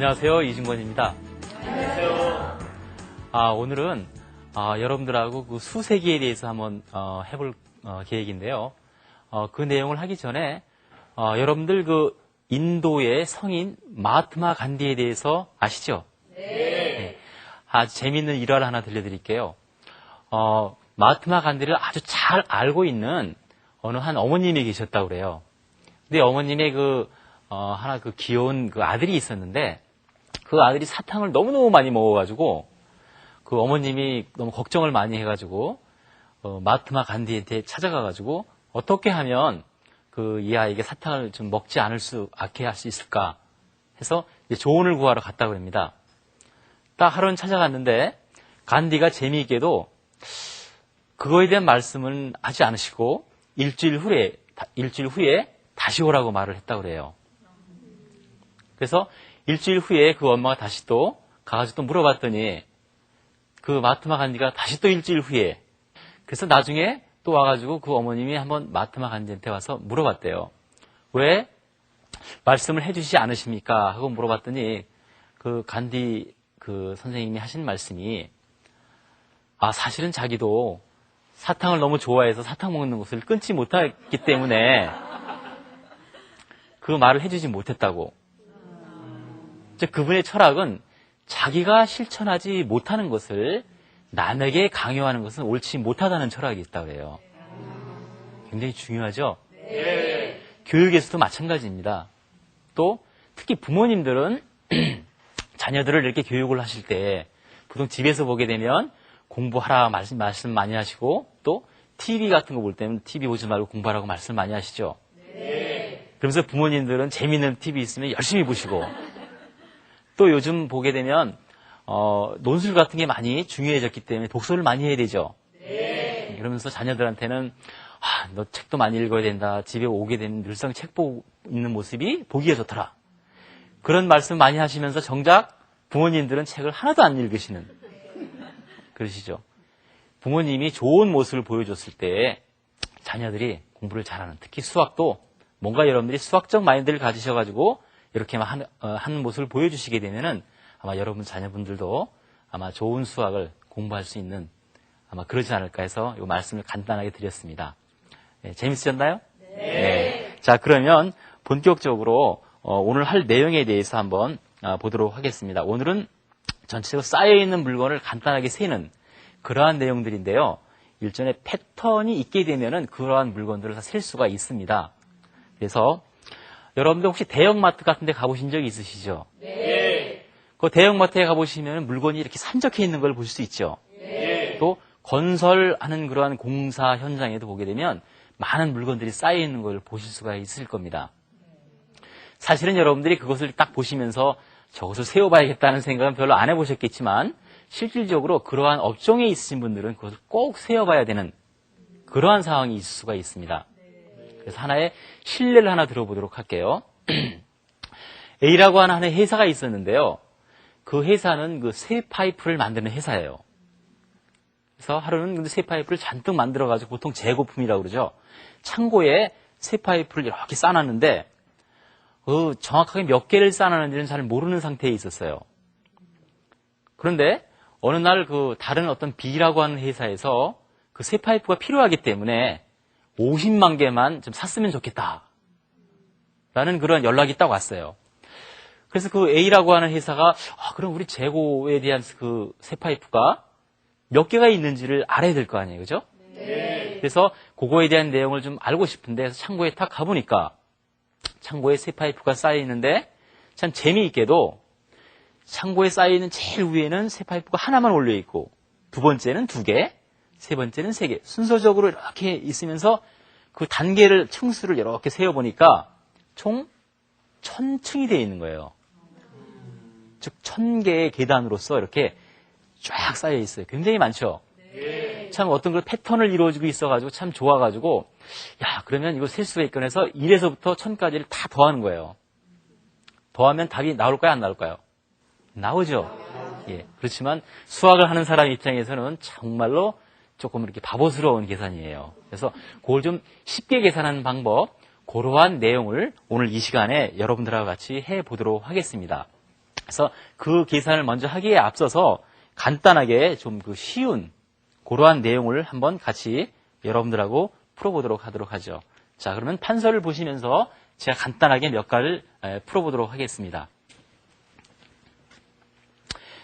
안녕하세요. 이진권입니다. 안녕하세요. 오늘은 여러분들하고 그 수세기에 대해서 한번 해볼 계획인데요. 그 내용을 하기 전에 여러분들 그 인도의 성인 마하트마 간디에 대해서 아시죠? 네. 아주 재미있는 일화를 하나 들려드릴게요. 마하트마 간디를 아주 잘 알고 있는 어느 한 어머님이 계셨다고 그래요. 근데 어머님의 하나 귀여운 아들이 있었는데, 그 아들이 사탕을 너무너무 많이 먹어가지고, 그 어머님이 너무 걱정을 많이 해가지고, 마하트마 간디한테 찾아가가지고, 어떻게 하면 이 아이에게 사탕을 좀 먹지 않게 할 수 있을까 해서 조언을 구하러 갔다고 합니다. 딱 하루는 찾아갔는데, 간디가 재미있게도 그거에 대한 말씀은 하지 않으시고, 일주일 후에 다시 오라고 말을 했다고 그래요. 그래서 일주일 후에 그 엄마가 다시 또 가가지고 또 물어봤더니 그 마하트마 간디가 다시 또 일주일 후에, 그래서 나중에 또 와가지고 그 어머님이 한번 마하트마 간디한테 와서 물어봤대요. 왜 말씀을 해주시지 않으십니까? 하고 물어봤더니 그 간디 선생님이 하신 말씀이, 사실은 자기도 사탕을 너무 좋아해서 사탕 먹는 것을 끊지 못했기 때문에 그 말을 해주지 못했다고. 즉 그분의 철학은 자기가 실천하지 못하는 것을 남에게 강요하는 것은 옳지 못하다는 철학이 있다고 해요. 굉장히 중요하죠? 네. 교육에서도 마찬가지입니다. 또 특히 부모님들은 자녀들을 이렇게 교육을 하실 때 보통 집에서 보게 되면 공부하라 말씀 많이 하시고, 또 TV 같은 거 볼 때는 TV 보지 말고 공부하라고 말씀 많이 하시죠? 네. 그러면서 부모님들은 재미있는 TV 있으면 열심히 보시고, 또 요즘 보게 되면 논술 같은 게 많이 중요해졌기 때문에 독서를 많이 해야 되죠. 네. 그러면서 자녀들한테는 너 책도 많이 읽어야 된다. 집에 오게 되면 늘상 책 보고 있는 모습이 보기가 좋더라. 그런 말씀 많이 하시면서 정작 부모님들은 책을 하나도 안 읽으시는, 그러시죠. 부모님이 좋은 모습을 보여줬을 때 자녀들이 공부를 잘하는, 특히 수학도 뭔가 여러분들이 수학적 마인드를 가지셔가지고 이렇게만 하는 모습을 보여주시게 되면은 아마 여러분 자녀분들도 아마 좋은 수학을 공부할 수 있는, 아마 그러지 않을까 해서 이 말씀을 간단하게 드렸습니다. 네, 재밌으셨나요? 네. 자, 그러면 본격적으로 오늘 할 내용에 대해서 한번 보도록 하겠습니다. 오늘은 전체적으로 쌓여있는 물건을 간단하게 세는 그러한 내용들인데요. 일종의 패턴이 있게 되면은 그러한 물건들을 다 셀 수가 있습니다. 그래서 여러분들 혹시 대형마트 같은 데 가보신 적 있으시죠? 네. 그 대형마트에 가보시면 물건이 이렇게 산적해 있는 걸 보실 수 있죠? 네. 또 건설하는 그러한 공사 현장에도 보게 되면 많은 물건들이 쌓여 있는 걸 보실 수가 있을 겁니다. 사실은 여러분들이 그것을 딱 보시면서 저것을 세워봐야겠다는 생각은 별로 안 해보셨겠지만, 실질적으로 그러한 업종에 있으신 분들은 그것을 꼭 세워봐야 되는 그러한 상황이 있을 수가 있습니다. 그래서 하나의 실례를 하나 들어보도록 할게요. A라고 하는 회사가 있었는데요. 그 회사는 새 파이프를 만드는 회사예요. 그래서 하루는 새 파이프를 잔뜩 만들어가지고, 보통 재고품이라고 그러죠. 창고에 새 파이프를 이렇게 쌓아놨는데 정확하게 몇 개를 쌓아놨는지는 잘 모르는 상태에 있었어요. 그런데 어느 날 다른 어떤 B라고 하는 회사에서 그 새 파이프가 필요하기 때문에 50만 개만 좀 샀으면 좋겠다 라는 그런 연락이 딱 왔어요. 그래서 그 A라고 하는 회사가 그럼 우리 재고에 대한 새 파이프가 몇 개가 있는지를 알아야 될 거 아니에요, 그죠? 네. 그래서 그거에 대한 내용을 좀 알고 싶은데 창고에 딱 가보니까 창고에 새 파이프가 쌓여 있는데, 참 재미있게도 창고에 쌓여 있는 제일 위에는 새 파이프가 하나만 올려 있고, 두 번째는 2개, 세 번째는 3개, 순서적으로 이렇게 있으면서 그 단계를, 층수를 이렇게 세어보니까 총 1000층이 되어 있는 거예요. 즉 1000개의 계단으로서 이렇게 쫙 쌓여 있어요. 굉장히 많죠? 네. 참 어떤 그런 패턴을 이루어지고 있어가지고 참 좋아가지고, 그러면 이거 셀 수가 있건 해서 1에서부터 1000까지를 다 더하는 거예요. 더하면 답이 나올까요, 안 나올까요? 나오죠? 예. 그렇지만 수학을 하는 사람 입장에서는 정말로 조금 이렇게 바보스러운 계산이에요. 그래서 그걸 좀 쉽게 계산하는 방법, 그러한 내용을 오늘 이 시간에 여러분들하고 같이 해보도록 하겠습니다. 그래서 그 계산을 먼저 하기에 앞서서 간단하게 좀 그 쉬운 그러한 내용을 한번 같이 여러분들하고 풀어보도록 하도록 하죠. 자, 그러면 판서를 보시면서 제가 간단하게 몇 가지를 풀어보도록 하겠습니다.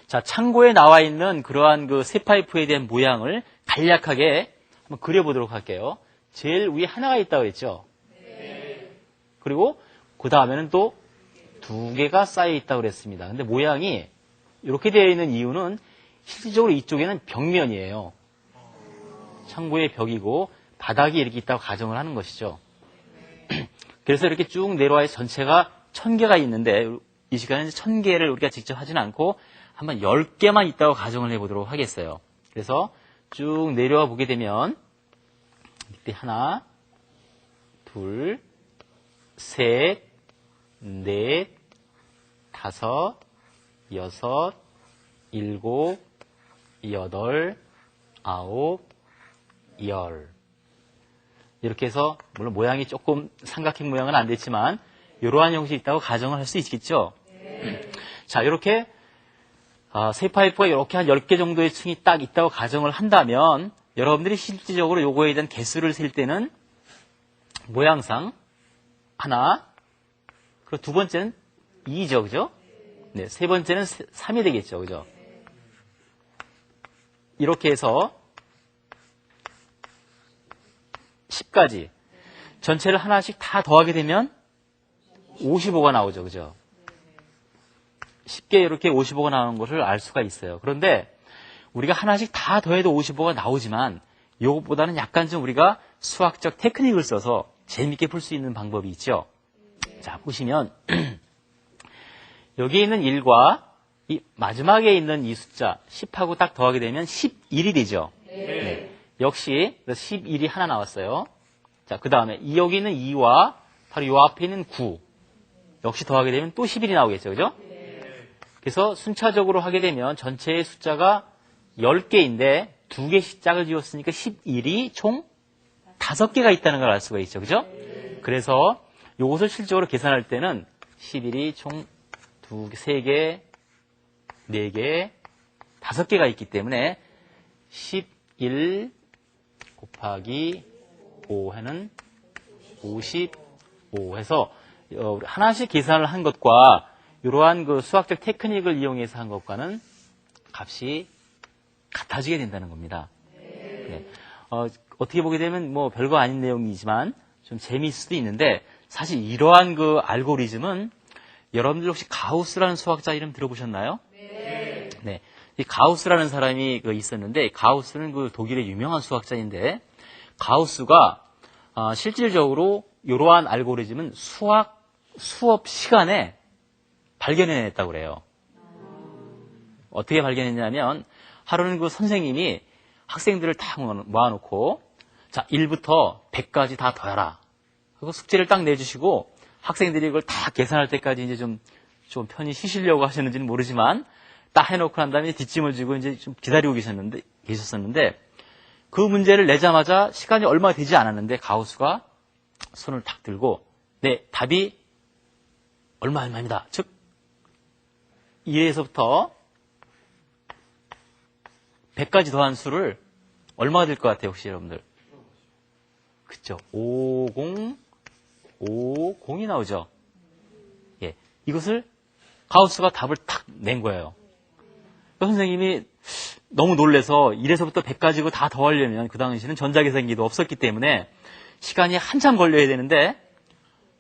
자, 창고에 나와 있는 그러한 그 쇠파이프에 대한 모양을 간략하게 한번 그려보도록 할게요. 제일 위에 하나가 있다고 했죠? 네. 그리고 그 다음에는 또 2개가 쌓여 있다고 그랬습니다. 근데 모양이 이렇게 되어 있는 이유는 실질적으로 이쪽에는 벽면이에요. 창고의 벽이고 바닥이 이렇게 있다고 가정을 하는 것이죠. 그래서 이렇게 쭉 내려와서 전체가 1000개가 있는데 이 시간에는 1000개를 우리가 직접 하지는 않고 한번 10개만 있다고 가정을 해보도록 하겠어요. 그래서 쭉 내려와 보게 되면 밑에 하나, 둘, 셋, 넷, 다섯, 여섯, 일곱, 여덟, 아홉, 열. 이렇게 해서 물론 모양이 조금 삼각형 모양은 안 됐지만 이러한 형식이 있다고 가정을 할 수 있겠죠. 자, 이렇게 쇠파이프가 이렇게 한 10개 정도의 층이 딱 있다고 가정을 한다면 여러분들이 실질적으로 요거에 대한 개수를 셀 때는 모양상 하나, 그리고 두 번째는 2죠, 그죠? 네, 세 번째는 3이 되겠죠, 그죠? 이렇게 해서 10까지 전체를 하나씩 다 더하게 되면 55가 나오죠, 그죠? 쉽게 이렇게 55가 나오는 것을 알 수가 있어요. 그런데 우리가 하나씩 다 더해도 55가 나오지만 이것보다는 약간 좀 우리가 수학적 테크닉을 써서 재밌게 풀 수 있는 방법이 있죠. 자, 보시면 여기 있는 1과 이 마지막에 있는 이 숫자 10하고 딱 더하게 되면 11이 되죠. 네. 역시 11이 하나 나왔어요. 자, 그 다음에 여기 있는 2와 바로 이 앞에 있는 9 역시 더하게 되면 또 11이 나오겠죠, 그죠? 그래서 순차적으로 하게 되면 전체의 숫자가 10개인데 2개씩 짝을 지었으니까 11이 총 5개가 있다는 걸 알 수가 있죠, 그죠? 그래서 이것을 실질적으로 계산할 때는 11이 총 3개, 4개, 5개가 있기 때문에 11 곱하기 5해는 55 해서 하나씩 계산을 한 것과 이러한 그 수학적 테크닉을 이용해서 한 것과는 값이 같아지게 된다는 겁니다. 네. 어떻게 보게 되면 뭐 별거 아닌 내용이지만 좀 재미있을 수도 있는데 사실 이러한 그 알고리즘은 여러분들 혹시 가우스라는 수학자 이름 들어보셨나요? 네. 네. 이 가우스라는 사람이 있었는데 가우스는 그 독일의 유명한 수학자인데 가우스가 실질적으로 이러한 알고리즘은 수업 시간에 발견해냈다고 그래요. 어떻게 발견했냐면 하루는 그 선생님이 학생들을 다 모아놓고 자 1부터 100까지 다 더해라. 그리고 숙제를 딱 내주시고 학생들이 이걸 다 계산할 때까지 이제 좀 편히 쉬시려고 하셨는지는 모르지만 딱 해놓고 난 다음에 뒷짐을 지고 이제 좀 기다리고 계셨었는데 그 문제를 내자마자 시간이 얼마 되지 않았는데 가우스가 손을 탁 들고 네, 답이 얼마입니다. 즉 1에서부터 100까지 더한 수를 얼마가 될 것 같아요, 혹시 여러분들? 그쵸? 50이 나오죠? 예. 이것을 가우스가 답을 탁 낸 거예요. 선생님이 너무 놀래서 1에서부터 100까지고 다 더하려면 그 당시에는 전자계산기도 없었기 때문에 시간이 한참 걸려야 되는데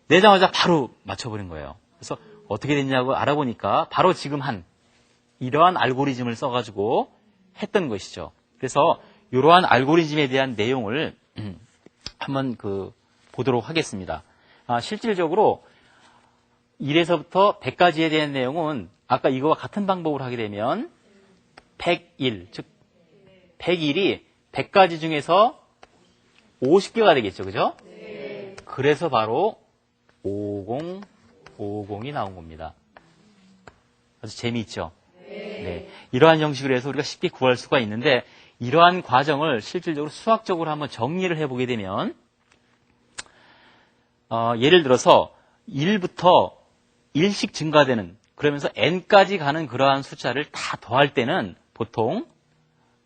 내자마자 바로 맞춰버린 거예요. 그래서 어떻게 됐냐고 알아보니까 바로 지금 이러한 알고리즘을 써가지고 했던 것이죠. 그래서 이러한 알고리즘에 대한 내용을 한번 보도록 하겠습니다. 실질적으로 1에서부터 100까지에 대한 내용은 아까 이거와 같은 방법으로 하게 되면 101, 즉 101이 100가지 중에서 50개가 되겠죠, 그죠? 네. 그래서 바로 50이 나온 겁니다. 아주 재미있죠? 네. 이러한 형식으로 해서 우리가 쉽게 구할 수가 있는데 이러한 과정을 실질적으로 수학적으로 한번 정리를 해보게 되면 예를 들어서 1부터 1씩 증가되는 그러면서 n까지 가는 그러한 숫자를 다 더할 때는 보통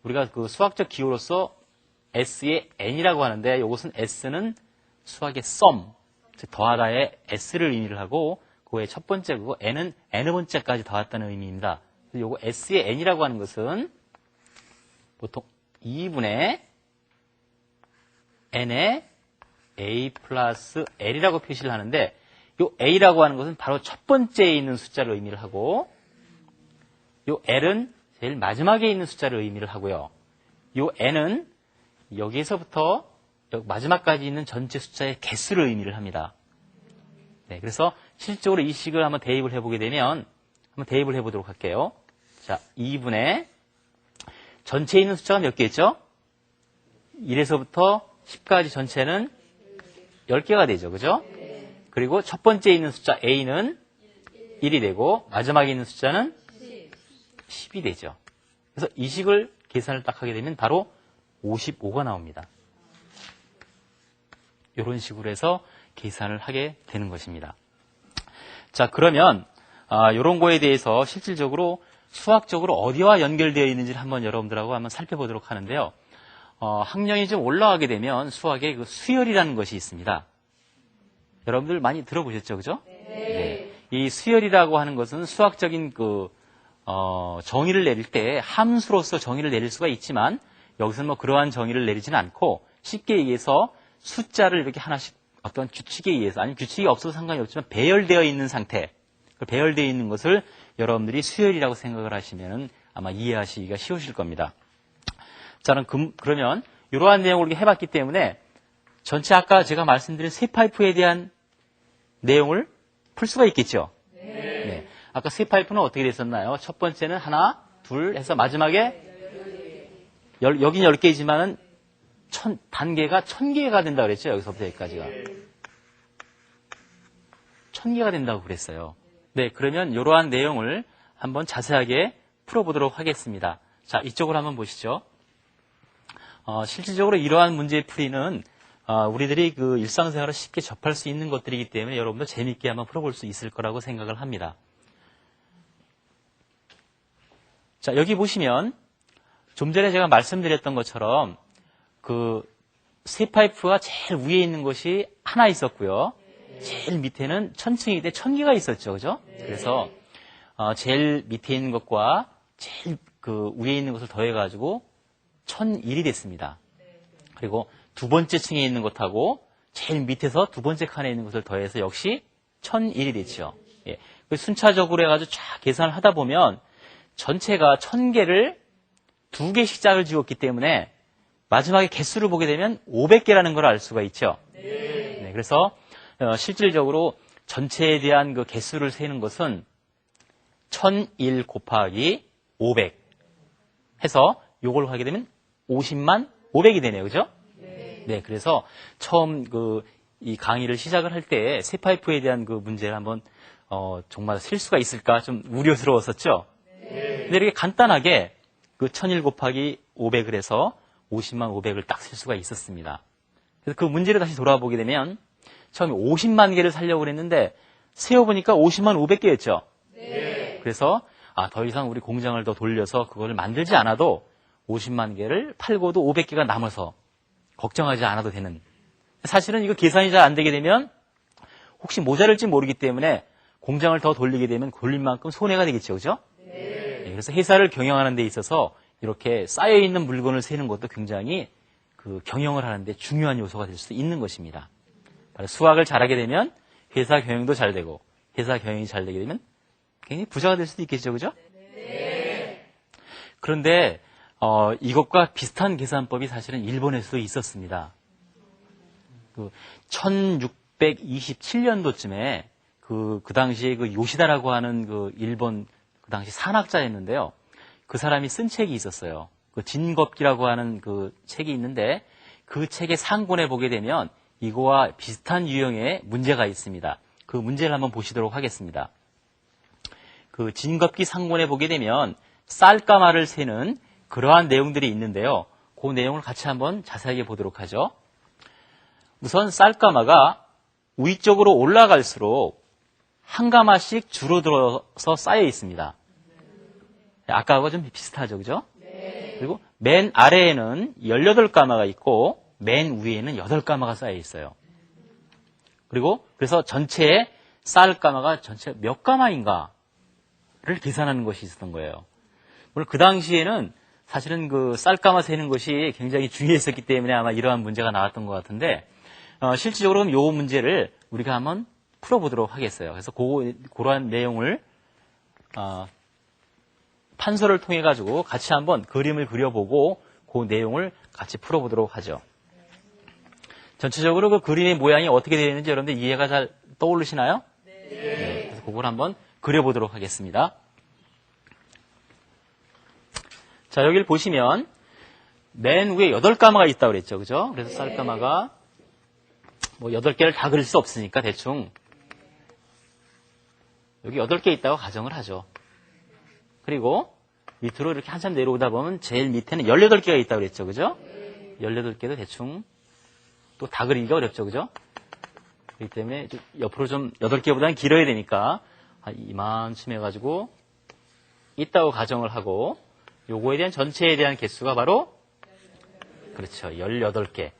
우리가 그 수학적 기호로서 s의 n이라고 하는데 이것은 s는 수학의 sum, 즉 더하다의 s를 의미를 하고 그거의 첫 번째 그거 n은 n의 번째까지 더했다는 의미입니다. 그래서 요거 s의 n이라고 하는 것은 보통 2분의 n의 a 플러스 l이라고 표시를 하는데 요 a라고 하는 것은 바로 첫 번째에 있는 숫자를 의미를 하고 요 l은 제일 마지막에 있는 숫자를 의미를 하고요. 요 n은 여기에서부터 마지막까지 있는 전체 숫자의 개수를 의미를 합니다. 네, 그래서 실질적으로 이 식을 한번 대입을 해보게 되면 한번 대입을 해보도록 할게요. 자, 2분의 전체에 있는 숫자가 몇 개였죠? 1에서부터 10까지 전체는 10개가 되죠. 그죠? 그리고 첫 번째에 있는 숫자 a는 1이 되고 마지막에 있는 숫자는 10이 되죠. 그래서 이 식을 계산을 딱 하게 되면 바로 55가 나옵니다. 이런 식으로 해서 계산을 하게 되는 것입니다. 자, 그러면 이런 거에 대해서 실질적으로 수학적으로 어디와 연결되어 있는지를 한번 여러분들하고 한번 살펴보도록 하는데요. 학년이 좀 올라가게 되면 수학에 그 수열이라는 것이 있습니다. 여러분들 많이 들어보셨죠, 그죠? 네. 이 수열이라고 하는 것은 수학적인 정의를 내릴 때 함수로서 정의를 내릴 수가 있지만 여기서는 뭐 그러한 정의를 내리지는 않고 쉽게 얘기해서 숫자를 이렇게 하나씩 어떤 규칙에 의해서 아니면 규칙이 없어도 상관이 없지만 배열되어 있는 상태, 그 배열되어 있는 것을 여러분들이 수열이라고 생각을 하시면 아마 이해하시기가 쉬우실 겁니다. 저는 그러면 이러한 내용을 이렇게 해봤기 때문에 전체 아까 제가 말씀드린 세 파이프에 대한 내용을 풀 수가 있겠죠? 네. 아까 세 파이프는 어떻게 됐었나요? 첫 번째는 하나, 둘 해서 마지막에 여긴 10개이지만은 단계가 1000개가 된다고 그랬죠? 여기서부터 여기까지가. 1000개가 된다고 그랬어요. 네, 그러면 이러한 내용을 한번 자세하게 풀어보도록 하겠습니다. 자, 이쪽으로 한번 보시죠. 실질적으로 이러한 문제의 풀이는 우리들이 그 일상생활을 쉽게 접할 수 있는 것들이기 때문에 여러분도 재미있게 한번 풀어볼 수 있을 거라고 생각을 합니다. 자, 여기 보시면 좀 전에 제가 말씀드렸던 것처럼 그 세 파이프가 제일 위에 있는 것이 하나 있었고요. 제일 밑에는 1000층이기 때문에 1000개가 있었죠. 그죠? 그래서 제일 밑에 있는 것과 제일 그 위에 있는 것을 더해가지고 1001이 됐습니다. 그리고 두 번째 층에 있는 것하고 제일 밑에서 두 번째 칸에 있는 것을 더해서 역시 1001이 됐죠. 예. 순차적으로 해가지고 쫙 계산을 하다 보면 전체가 1000개를 2개씩 짝을 지었기 때문에 마지막에 개수를 보게 되면 500개라는 걸 알 수가 있죠. 네, 그래서 실질적으로 전체에 대한 그 개수를 세는 것은 1001 곱하기 500 해서 요걸 하게 되면 50만 500이 되네요. 그죠? 네, 그래서 처음 이 강의를 시작을 할 때 세 파이프에 대한 그 문제를 한번 정말 셀 수가 있을까 좀 우려스러웠었죠. 근데 이렇게 간단하게 그 1001 곱하기 500을 해서 50만 500을 딱 셀 수가 있었습니다. 그래서 그 문제를 다시 돌아보게 되면 처음에 50만 개를 살려고 그랬는데 세어보니까 50만 500개였죠. 그래서 더 이상 우리 공장을 더 돌려서 그걸 만들지 않아도 50만 개를 팔고도 500개가 남아서 걱정하지 않아도 되는. 사실은 이거 계산이 잘 안 되게 되면 혹시 모자랄지 모르기 때문에 공장을 더 돌리게 되면 돌릴 만큼 손해가 되겠죠. 그죠? 네, 그래서 회사를 경영하는 데 있어서 이렇게 쌓여있는 물건을 세는 것도 굉장히 그 경영을 하는데 중요한 요소가 될 수 있는 것입니다. 바로 수학을 잘하게 되면 회사 경영도 잘 되고 회사 경영이 잘 되게 되면 굉장히 부자가 될 수도 있겠죠. 그죠? 네. 그런데 이것과 비슷한 계산법이 사실은 일본에서도 있었습니다. 그 1627년도쯤에 그 당시에 그 요시다라고 하는 그 일본 그 당시 산학자였는데요. 그 사람이 쓴 책이 있었어요. 그 진겁기라고 하는 그 책이 있는데 그 책의 상권에 보게 되면 이거와 비슷한 유형의 문제가 있습니다. 그 문제를 한번 보시도록 하겠습니다. 그 진겁기 상권에 보게 되면 쌀가마를 세는 그러한 내용들이 있는데요. 그 내용을 같이 한번 자세하게 보도록 하죠. 우선 쌀가마가 위쪽으로 올라갈수록 한 가마씩 줄어들어서 쌓여 있습니다. 아까하고 좀 비슷하죠, 그죠? 그리고 맨 아래에는 18가마가 있고 맨 위에는 8가마가 쌓여 있어요. 그리고 그래서 전체에 쌀가마가 전체 몇 가마인가를 계산하는 것이 있었던 거예요. 물론 그 당시에는 사실은 그 쌀가마 세는 것이 굉장히 중요했었기 때문에 아마 이러한 문제가 나왔던 것 같은데 실질적으로 이 문제를 우리가 한번 풀어보도록 하겠어요. 그래서 그러한 내용을 판서를 통해 가지고 같이 한번 그림을 그려보고 그 내용을 같이 풀어보도록 하죠. 전체적으로 그 그림의 모양이 어떻게 되어 있는지 여러분들 이해가 잘 떠오르시나요? 네. 그래서 그걸 한번 그려보도록 하겠습니다. 자, 여기를 보시면 맨 위에 8가마가 있다고 그랬죠. 그죠? 그래서 쌀가마가 뭐 8개를 다 그릴 수 없으니까 대충 여기 8개 있다고 가정을 하죠. 그리고 밑으로 이렇게 한참 내려오다 보면 제일 밑에는 18개가 있다고 그랬죠. 그죠? 18개도 대충 또 다 그리기가 어렵죠. 그죠? 그렇기 때문에 좀 옆으로 좀 8개보다는 길어야 되니까 이만큼 해가지고 있다고 가정을 하고 요거에 대한 전체에 대한 개수가 바로 그렇죠. 18개.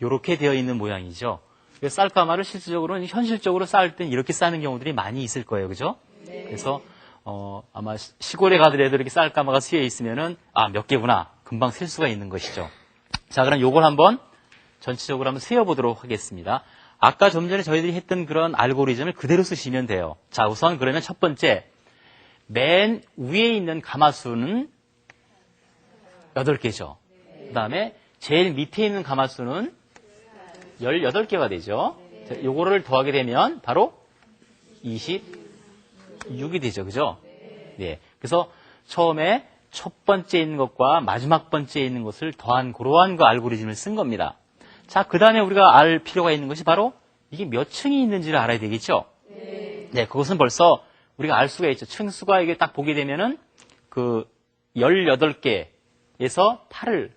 요렇게 되어 있는 모양이죠. 쌀가마를 실질적으로는 현실적으로 쌓을 땐 이렇게 쌓는 경우들이 많이 있을 거예요. 그죠? 그래서 아마 시골에 가더라도 이렇게 쌀가마가 쓰여 있으면은 몇 개구나. 금방 셀 수가 있는 것이죠. 자, 그럼 요걸 한번 전체적으로 한번 세어보도록 하겠습니다. 아까 좀 전에 저희들이 했던 그런 알고리즘을 그대로 쓰시면 돼요. 자, 우선 그러면 첫 번째, 맨 위에 있는 가마수는 8개죠. 그 다음에 제일 밑에 있는 가마수는 18개가 되죠. 자, 요거를 더하게 되면 바로 26이 되죠. 그죠? 네. 그래서 처음에 첫 번째 있는 것과 마지막 번째 있는 것을 더한 그러한 그 알고리즘을 쓴 겁니다. 자, 그 다음에 우리가 알 필요가 있는 것이 바로 이게 몇 층이 있는지를 알아야 되겠죠? 네, 그것은 벌써 우리가 알 수가 있죠. 층수가 이게 딱 보게 되면은 그 18개에서 8을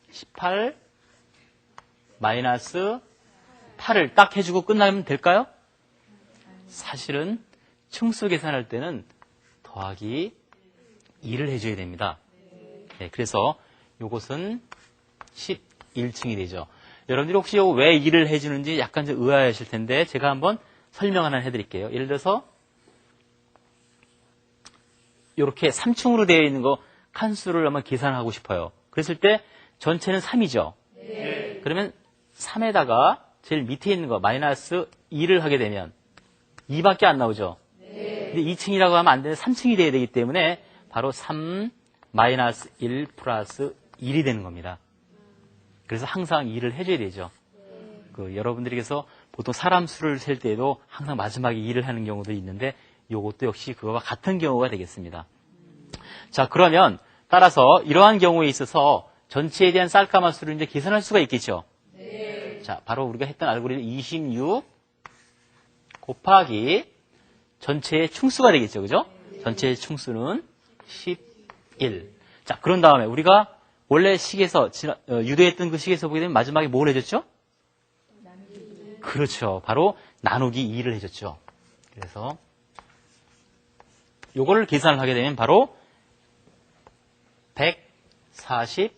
18 마이너스 8을 딱 해주고 끝나면 될까요? 사실은 층수 계산할 때는 더하기 2를 해줘야 됩니다. 네, 그래서 이것은 11층이 되죠. 여러분들이 혹시 왜 2를 해주는지 약간 좀 의아하실 텐데 제가 한번 설명 하나 해드릴게요. 예를 들어서 이렇게 3층으로 되어 있는 거 칸수를 한번 계산하고 싶어요. 그랬을 때 전체는 3이죠. 네. 그러면 3에다가 제일 밑에 있는 거 마이너스 2를 하게 되면 2밖에 안 나오죠. 근데 2층이라고 하면 안 되는 3층이 돼야 되기 때문에 바로 3 마이너스 1 플러스 1이 되는 겁니다. 그래서 항상 2를 해줘야 되죠. 여러분들께서 보통 사람 수를 셀 때에도 항상 마지막에 2를 하는 경우도 있는데 이것도 역시 그거와 같은 경우가 되겠습니다. 자, 그러면 따라서 이러한 경우에 있어서 전체에 대한 쌀가마 수를 이제 계산할 수가 있겠죠. 자, 바로 우리가 했던 알고리즘 26 곱하기 전체의 충수가 되겠죠. 그죠? 전체의 충수는 11. 자, 그런 다음에 우리가 원래 식에서, 유도했던 그 식에서 보게 되면 마지막에 뭘 해줬죠? 그렇죠. 바로 나누기 2를 해줬죠. 그래서 요거를 계산을 하게 되면 바로 143이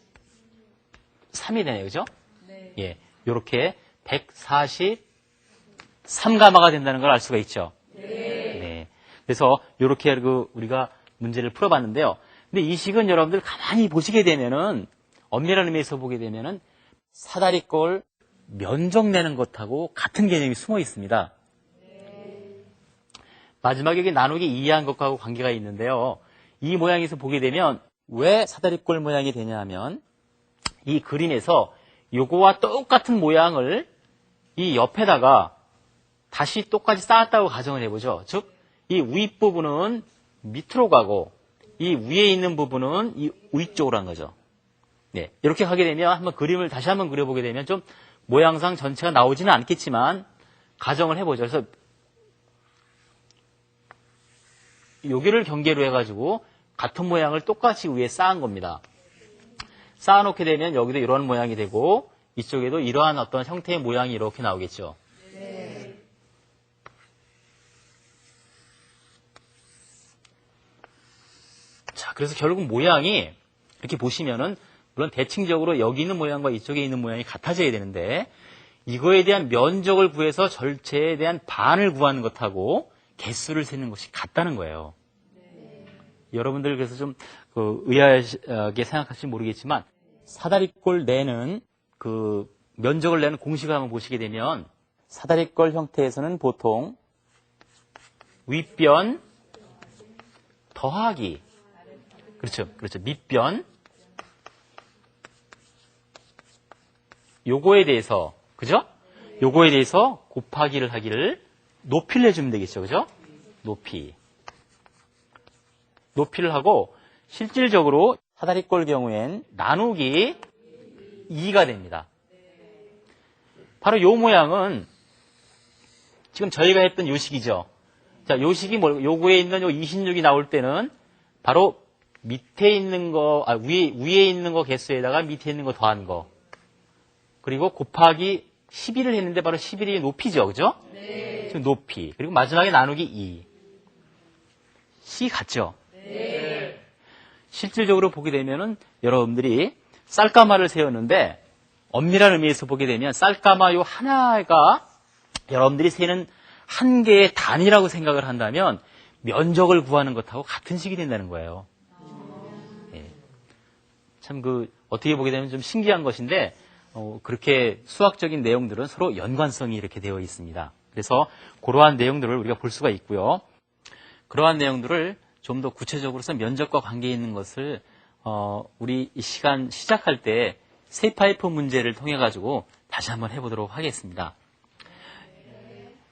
되네요. 그죠? 네. 예. 요렇게 143가마가 된다는 걸 알 수가 있죠. 네. 그래서 요렇게 우리가 문제를 풀어봤는데요. 근데 이 식은 여러분들 가만히 보시게 되면은 엄밀한 의미에서 보게 되면은 사다리꼴 면적 내는 것하고 같은 개념이 숨어 있습니다. 마지막에 여기 나누기 2한 것하고 관계가 있는데요. 이 모양에서 보게 되면 왜 사다리꼴 모양이 되냐 하면 이 그림에서 요거와 똑같은 모양을 이 옆에다가 다시 똑같이 쌓았다고 가정을 해보죠. 즉, 이 윗부분은 밑으로 가고 이 위에 있는 부분은 이 위쪽으로 한 거죠. 네, 이렇게 하게 되면 한번 그림을 다시 한번 그려보게 되면 좀 모양상 전체가 나오지는 않겠지만 가정을 해보죠. 그래서 여기를 경계로 해가지고 같은 모양을 똑같이 위에 쌓은 겁니다. 쌓아놓게 되면 여기도 이런 모양이 되고 이쪽에도 이러한 어떤 형태의 모양이 이렇게 나오겠죠. 자, 그래서 결국 모양이 이렇게 보시면은 물론 대칭적으로 여기 있는 모양과 이쪽에 있는 모양이 같아져야 되는데 이거에 대한 면적을 구해서 전체에 대한 반을 구하는 것하고 개수를 세는 것이 같다는 거예요. 여러분들 그래서 좀 의아하게 생각할지 모르겠지만 사다리꼴 내는 그 면적을 내는 공식을 한번 보시게 되면 사다리꼴 형태에서는 보통 윗변 더하기 그렇죠 밑변 요거에 대해서 그죠? 요거에 대해서 곱하기를 하기를 높이를 해주면 되겠죠, 그죠? 높이를 하고 실질적으로 사다리꼴 경우엔 나누기 2가 됩니다. 바로 요 모양은 지금 저희가 했던 요 식이죠. 자, 요 식이 요거에 있는 요 26이 나올 때는 바로 밑에 있는 거, 위에 있는 거 개수에다가 밑에 있는 거 더한 거. 그리고 곱하기 11을 했는데 바로 11이 높이죠, 그죠? 네. 지금 높이. 그리고 마지막에 나누기 2. 식 같죠? 네. 실질적으로 보게 되면은 여러분들이 쌀가마를 세웠는데 엄밀한 의미에서 보게 되면 쌀가마 요 하나가 여러분들이 세는 한 개의 단위라고 생각을 한다면 면적을 구하는 것하고 같은 식이 된다는 거예요. 예. 참 어떻게 보게 되면 좀 신기한 것인데 그렇게 수학적인 내용들은 서로 연관성이 이렇게 되어 있습니다. 그래서 그러한 내용들을 우리가 볼 수가 있고요. 그러한 내용들을 좀 더 구체적으로서 면적과 관계 있는 것을 우리 이 시간 시작할 때 쇠파이프 문제를 통해 가지고 다시 한번 해보도록 하겠습니다.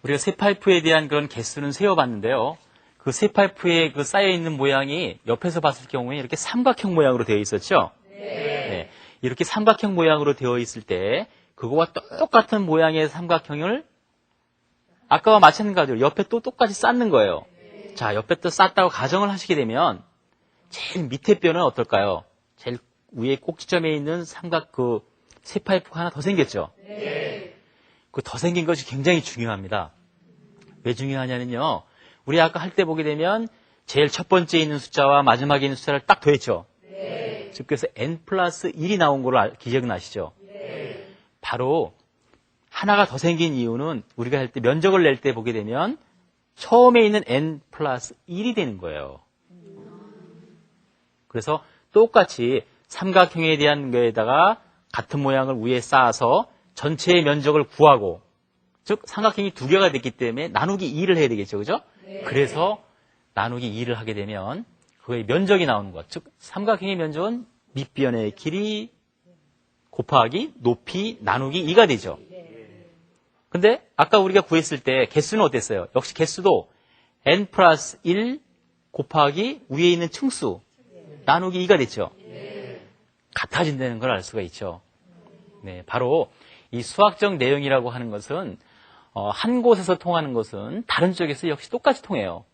우리가 쇠파이프에 대한 그런 개수는 세어봤는데요. 그 쇠파이프에 쌓여 있는 모양이 옆에서 봤을 경우에 이렇게 삼각형 모양으로 되어 있었죠. 네. 이렇게 삼각형 모양으로 되어 있을 때 그거와 똑같은 모양의 삼각형을 아까와 마찬가지로 옆에 또 똑같이 쌓는 거예요. 자, 옆에 또 쌓았다고 가정을 하시게 되면 제일 밑에 뼈는 어떨까요? 제일 위에 꼭지점에 있는 쇠파이프가 하나 더 생겼죠? 네. 그 더 생긴 것이 굉장히 중요합니다. 왜 중요하냐면요. 우리 아까 할 때 보게 되면 제일 첫 번째 있는 숫자와 마지막에 있는 숫자를 딱 더했죠? 네. 즉, 그래서 n 플러스 1이 나온 걸로 기억나시죠? 네. 바로 하나가 더 생긴 이유는 우리가 할 때 면적을 낼 때 보게 되면 처음에 있는 n 플러스 1이 되는 거예요. 그래서 똑같이 삼각형에 대한 거에다가 같은 모양을 위에 쌓아서 전체의 면적을 구하고 즉 삼각형이 두 개가 됐기 때문에 나누기 2를 해야 되겠죠. 그죠? 네. 그래서 나누기 2를 하게 되면 그의 면적이 나오는 것. 즉 삼각형의 면적은 밑변의 길이 곱하기 높이 나누기 2가 되죠. 근데 아까 우리가 구했을 때 개수는 어땠어요? 역시 개수도 n 플러스 1 곱하기 위에 있는 층수 나누기 2가 됐죠. 같아진다는 걸 알 수가 있죠. 네, 바로 이 수학적 내용이라고 하는 것은 한 곳에서 통하는 것은 다른 쪽에서 역시 똑같이 통해요.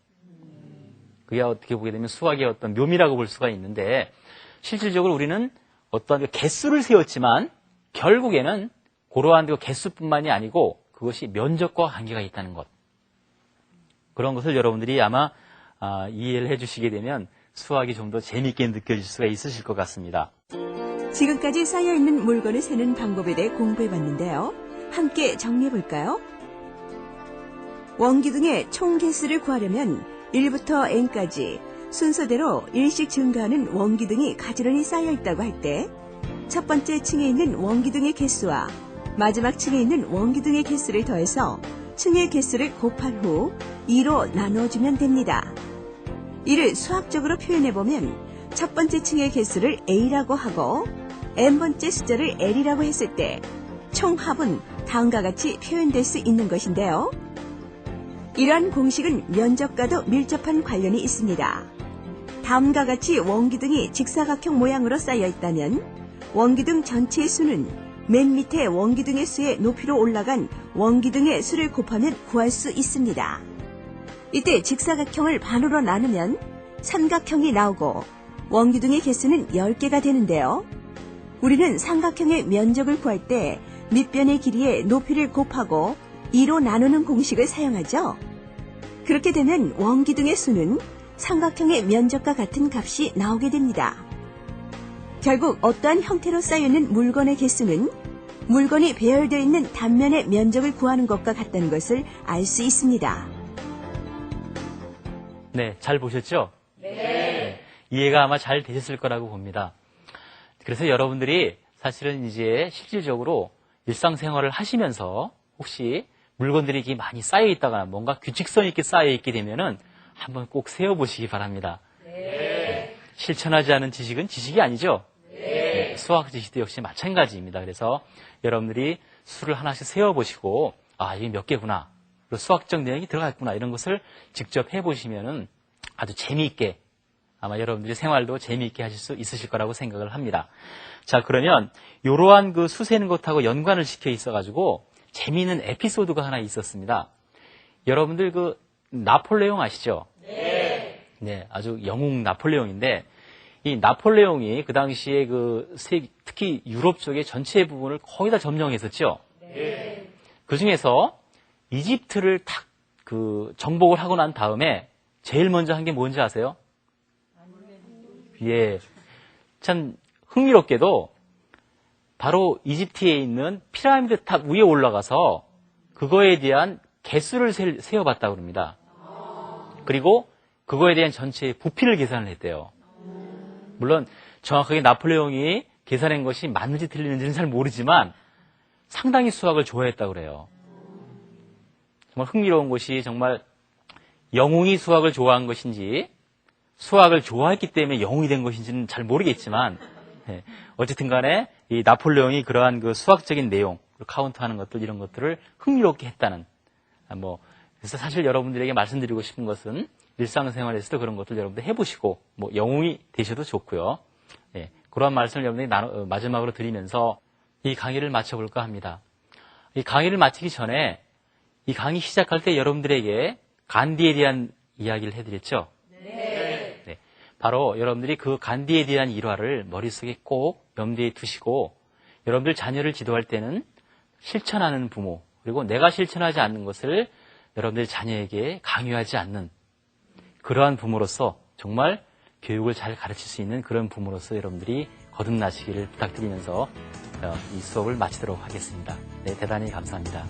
그게 어떻게 보게 되면 수학의 어떤 묘미라고 볼 수가 있는데 실질적으로 우리는 어떠한 개수를 세웠지만 결국에는 그러한 개수뿐만이 아니고 그것이 면적과 관계가 있다는 것. 그런 것을 여러분들이 아마 이해를 해주시게 되면 수학이 좀 더 재미있게 느껴질 수가 있으실 것 같습니다. 지금까지 쌓여있는 물건을 세는 방법에 대해 공부해봤는데요. 함께 정리해볼까요? 원기둥의 총 개수를 구하려면 1부터 n까지 순서대로 일씩 증가하는 원기둥이 가지런히 쌓여있다고 할 때 첫 번째 층에 있는 원기둥의 개수와 마지막 층에 있는 원기둥의 개수를 더해서 층의 개수를 곱한 후 2로 나누어주면 됩니다. 이를 수학적으로 표현해보면 첫 번째 층의 개수를 a라고 하고 n번째 숫자를 l이라고 했을 때 총합은 다음과 같이 표현될 수 있는 것인데요. 이러한 공식은 면적과도 밀접한 관련이 있습니다. 다음과 같이 원기둥이 직사각형 모양으로 쌓여 있다면 원기둥 전체의 수는 맨 밑에 원기둥의 수의 높이로 올라간 원기둥의 수를 곱하면 구할 수 있습니다. 이때 직사각형을 반으로 나누면 삼각형이 나오고 원기둥의 개수는 10개가 되는데요. 우리는 삼각형의 면적을 구할 때 밑변의 길이의 높이를 곱하고 2로 나누는 공식을 사용하죠. 그렇게 되면 원기둥의 수는 삼각형의 면적과 같은 값이 나오게 됩니다. 결국 어떠한 형태로 쌓여있는 물건의 개수는 물건이 배열되어 있는 단면의 면적을 구하는 것과 같다는 것을 알 수 있습니다. 네, 잘 보셨죠? 네. 이해가 아마 잘 되셨을 거라고 봅니다. 그래서 여러분들이 사실은 이제 실질적으로 일상생활을 하시면서 혹시 물건들이 이렇게 많이 쌓여 있다거나 뭔가 규칙성 있게 쌓여 있게 되면은 한번 꼭 세어보시기 바랍니다. 네. 실천하지 않은 지식은 지식이 아니죠? 네. 수학 지식도 역시 마찬가지입니다. 그래서 여러분들이 수를 하나씩 세어보시고, 아, 이게 몇 개구나. 그리고 수학적 내용이 들어갔구나. 이런 것을 직접 해보시면은 아주 재미있게, 아마 여러분들이 생활도 재미있게 하실 수 있으실 거라고 생각을 합니다. 자, 그러면 이러한 그 수 세는 것하고 연관을 시켜 있어가지고 재미있는 에피소드가 하나 있었습니다. 여러분들 그 나폴레옹 아시죠? 네. 네, 아주 영웅 나폴레옹인데 이 나폴레옹이 그 당시에 그 특히 유럽 쪽의 전체 부분을 거의 다 점령했었죠. 네. 그 중에서 이집트를 딱 그 정복을 하고 난 다음에 제일 먼저 한 게 뭔지 아세요? 예. 참 흥미롭게도 바로 이집트에 있는 피라미드 탑 위에 올라가서 그거에 대한 개수를 세어봤다고 합니다. 그리고 그거에 대한 전체의 부피를 계산을 했대요. 물론 정확하게 나폴레옹이 계산한 것이 맞는지 틀리는지는 잘 모르지만 상당히 수학을 좋아했다고 그래요. 정말 흥미로운 것이 정말 영웅이 수학을 좋아한 것인지 수학을 좋아했기 때문에 영웅이 된 것인지는 잘 모르겠지만 어쨌든 간에 이 나폴레옹이 그러한 그 수학적인 내용, 카운트하는 것들 이런 것들을 흥미롭게 했다는 그래서 사실 여러분들에게 말씀드리고 싶은 것은 일상생활에서도 그런 것들 여러분들 해보시고 영웅이 되셔도 좋고요. 그러한 말씀을 여러분들이 마지막으로 드리면서 이 강의를 마쳐볼까 합니다. 이 강의를 마치기 전에 이 강의 시작할 때 여러분들에게 간디에 대한 이야기를 해드렸죠. 네. 바로 여러분들이 그 간디에 대한 일화를 머릿속에 꼭 염두에 두시고 여러분들 자녀를 지도할 때는 실천하는 부모 그리고 내가 실천하지 않는 것을 여러분들 자녀에게 강요하지 않는 그러한 부모로서 정말 교육을 잘 가르칠 수 있는 그런 부모로서 여러분들이 거듭나시기를 부탁드리면서 이 수업을 마치도록 하겠습니다. 네, 대단히 감사합니다.